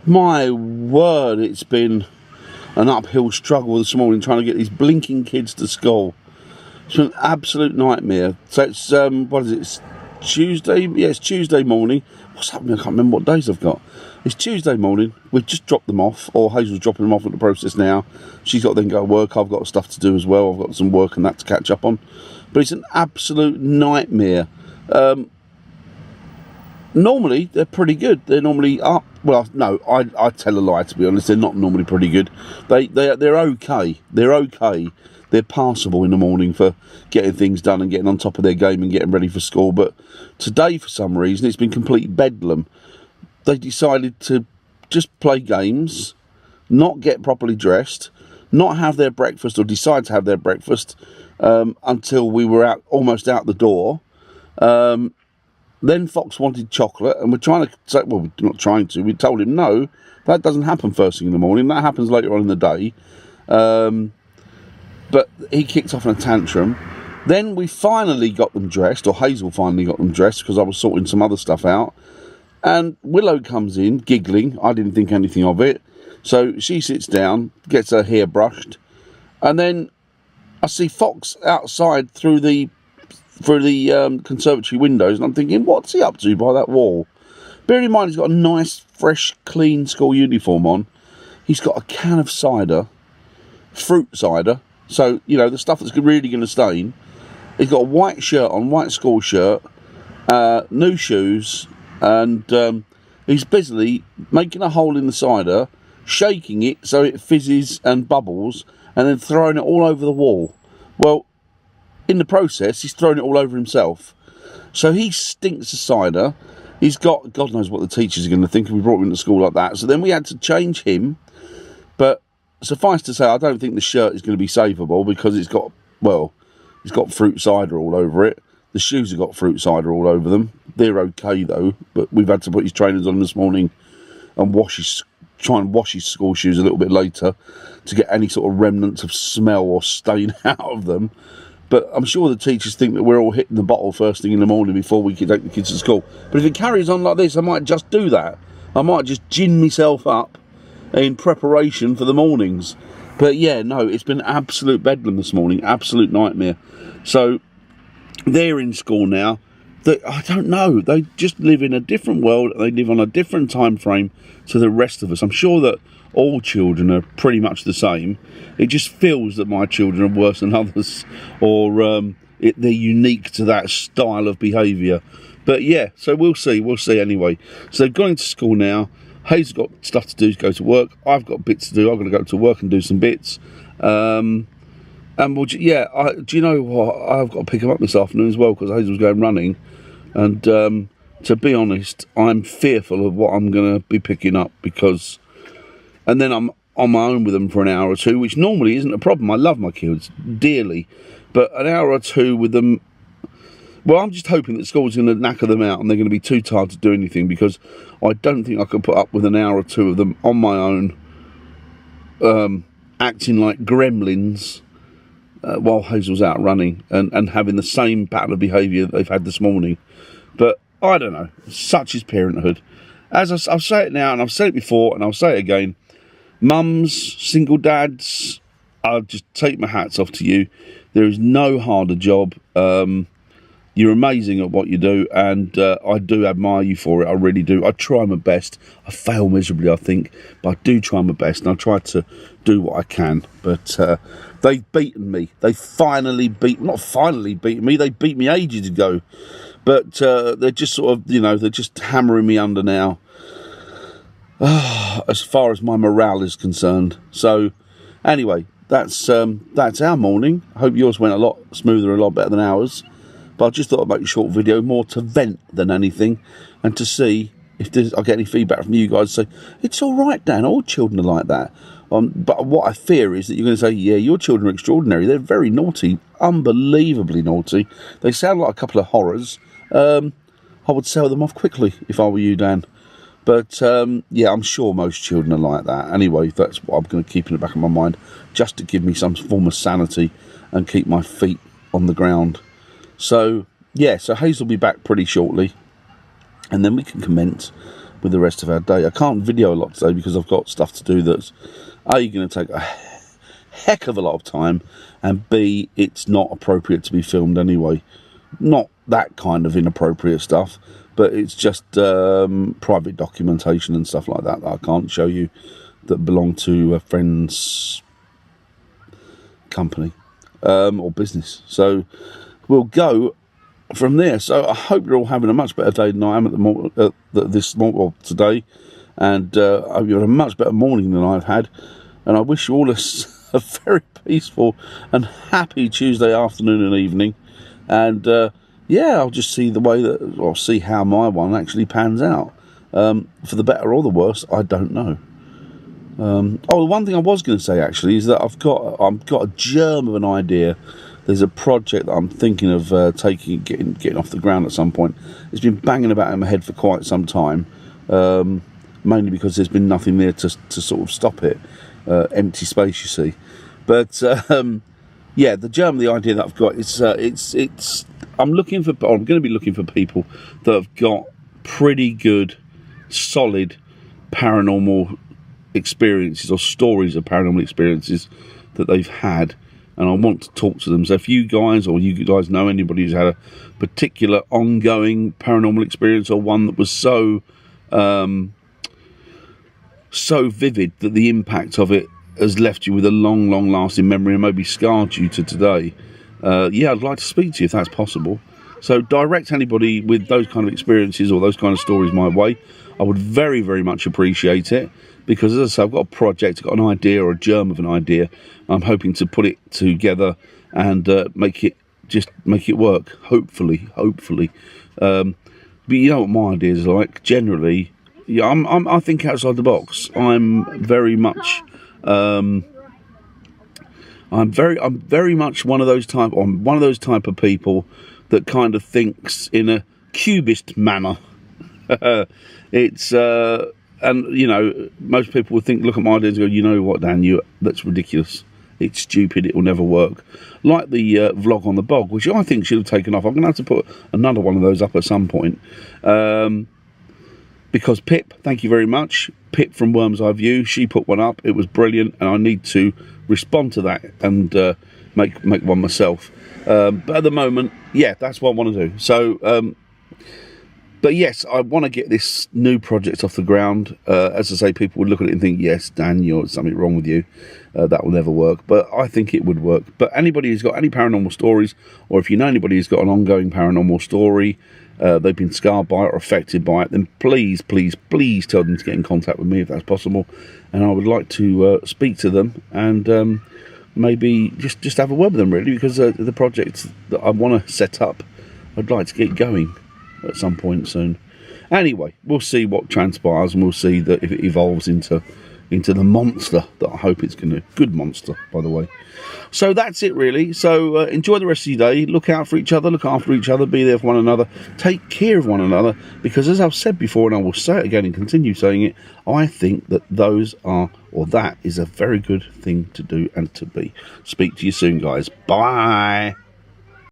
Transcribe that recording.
My word, it's been an uphill struggle this morning trying to get these blinking kids to school. It's been an absolute nightmare. So it's, what is it, it's Tuesday? Yeah, it's Tuesday morning. What's happening? I can't remember what days I've got. It's Tuesday morning. We've just dropped them off, or Hazel's dropping them off at the process now. She's got to then go to work. I've got stuff to do as well. I've got some work and that to catch up on. But it's an absolute nightmare. Normally, they're pretty good. They're normally up. Well, no, I tell a lie, to be honest. They're not normally pretty good. They're okay. They're okay. They're passable in the morning for getting things done and getting on top of their game and getting ready for school. But today, for some reason, it's been complete bedlam. They decided to just play games, not get properly dressed, not have their breakfast or decide to have their breakfast until we were almost out the door. Then Fox wanted chocolate, and we're trying to say, well, we're not trying to. We told him, no, that doesn't happen first thing in the morning. That happens later on in the day. But he kicked off in a tantrum. Then we finally got them dressed, or Hazel finally got them dressed, because I was sorting some other stuff out. And Willow comes in, giggling. I didn't think anything of it. So she sits down, gets her hair brushed. And then I see Fox outside through the conservatory windows, and I'm thinking, what's he up to by that wall? Bearing in mind, he's got a nice, fresh, clean school uniform on. He's got a can of cider, fruit cider, so, you know, the stuff that's really going to stain. He's got a white shirt on, white school shirt, new shoes, and he's busily making a hole in the cider, shaking it so it fizzes and bubbles, and then throwing it all over the wall. Well, in the process, he's thrown it all over himself. So he stinks of cider. He's got, God knows what the teachers are going to think if we brought him into school like that. So then we had to change him. But suffice to say, I don't think the shirt is going to be savable because it's got, well, it's got fruit cider all over it. The shoes have got fruit cider all over them. They're okay, though. But we've had to put his trainers on this morning and try and wash his school shoes a little bit later to get any sort of remnants of smell or stain out of them. But I'm sure the teachers think that we're all hitting the bottle first thing in the morning before we can take the kids to school. But if it carries on like this, I might just do that. I might just gin myself up in preparation for the mornings. But yeah, no, it's been absolute bedlam this morning. Absolute nightmare. So they're in school now. I don't know. They just live in a different world. They live on a different time frame to the rest of us. I'm sure that all children are pretty much the same. It just feels that my children are worse than others, or they're unique to that style of behaviour. But yeah, so we'll see anyway. So they've gone into school now. Hayes got stuff to do to go to work. I've got bits to do. I've got to go to work and do some bits. And we'll, yeah, do you know what? I've got to pick him up this afternoon as well because Hazel's going running. And to be honest, I'm fearful of what I'm going to be picking up because... And then I'm on my own with them for an hour or two, which normally isn't a problem. I love my kids dearly. But an hour or two with them... Well, I'm just hoping that school's going to knacker them out and they're going to be too tired to do anything because I don't think I could put up with an hour or two of them on my own acting like gremlins while Hazel's out running and having the same pattern of behaviour that they've had this morning. But I don't know. Such is parenthood. As I'll say it now, and I've said it before, and I'll say it again, mums, single dads, I'll just take my hats off to you. There is no harder job. You're amazing at what you do, and I do admire you for it. I really do. I try my best. I fail miserably, I think, but I do try my best, and I try to do what I can. But they've beaten me. They finally not finally beaten me. They beat me ages ago. But they're just sort of, you know, they're just hammering me under now. As far as my morale is concerned. So, anyway, that's our morning. I hope yours went a lot smoother, a lot better than ours. But I just thought I'd make a short video, more to vent than anything, and to see if I get any feedback from you guys. Say, it's all right, Dan, all children are like that. But what I fear is that you're going to say, yeah, your children are extraordinary. They're very naughty, unbelievably naughty. They sound like a couple of horrors. I would sell them off quickly if I were you, Dan. But, yeah, I'm sure most children are like that. Anyway, that's what I'm going to keep in the back of my mind, just to give me some form of sanity and keep my feet on the ground. So, yeah, so Hazel will be back pretty shortly. And then we can commence with the rest of our day. I can't video a lot today because I've got stuff to do that's A, going to take a heck of a lot of time, and B, it's not appropriate to be filmed anyway. Not that kind of inappropriate stuff, but it's just private documentation and stuff like that I can't show you, that belong to a friend's company or business. So we'll go from there. So I hope you're all having a much better day than I am at today, and I hope you had a much better morning than I've had, and I wish you all a very peaceful and happy Tuesday afternoon and evening. And yeah, I'll just see the way that, I'll see how my one actually pans out, for the better or the worse. I don't know. Oh, the one thing I was going to say actually is that I've got a germ of an idea. There's a project that I'm thinking of getting off the ground at some point. It's been banging about in my head for quite some time, mainly because there's been nothing there to sort of stop it. Empty space, you see. But yeah, the germ of the idea that I've got is I'm going to be looking for people that have got pretty good, solid paranormal experiences or stories of paranormal experiences that they've had, and I want to talk to them. So if you guys know anybody who's had a particular ongoing paranormal experience, or one that was so vivid that the impact of it has left you with a long lasting memory and maybe scarred you to today, yeah, I'd like to speak to you if that's possible. So direct anybody with those kind of experiences or those kind of stories my way. I would very much appreciate it, because as I say, I've got a project, I've got an idea or a germ of an idea. I'm hoping to put it together and make it work, hopefully. But you know what my ideas are like. Generally, yeah, I think outside the box. I'm very much one of those type of people that kind of thinks in a cubist manner. It's and you know, most people would think, look at my ideas and go, you know what, Dan, that's ridiculous. It's stupid. It will never work. Like the vlog on the bog, which I think should have taken off. I'm going to have to put another one of those up at some point. Because Pip, thank you very much. Pip from Worm's Eye View, she put one up. It was brilliant, and I need to respond to that and make one myself. But at the moment, yeah, that's what I want to do. So, but yes, I want to get this new project off the ground. As I say, people would look at it and think, yes, Dan, there's something wrong with you. That will never work. But I think it would work. But anybody who's got any paranormal stories, or if you know anybody who's got an ongoing paranormal story, they've been scarred by it or affected by it, then please tell them to get in contact with me if that's possible. And I would like to speak to them and maybe just have a word with them, really, because the project that I want to set up, I'd like to get going at some point soon. Anyway, we'll see what transpires, and we'll see that if it evolves into the monster that I hope it's going to. Good monster, by the way. So that's it, really. So enjoy the rest of your day. Look out for each other. Look after each other. Be there for one another. Take care of one another. Because as I've said before, and I will say it again and continue saying it, I think that that is a very good thing to do and to be. Speak to you soon, guys. Bye.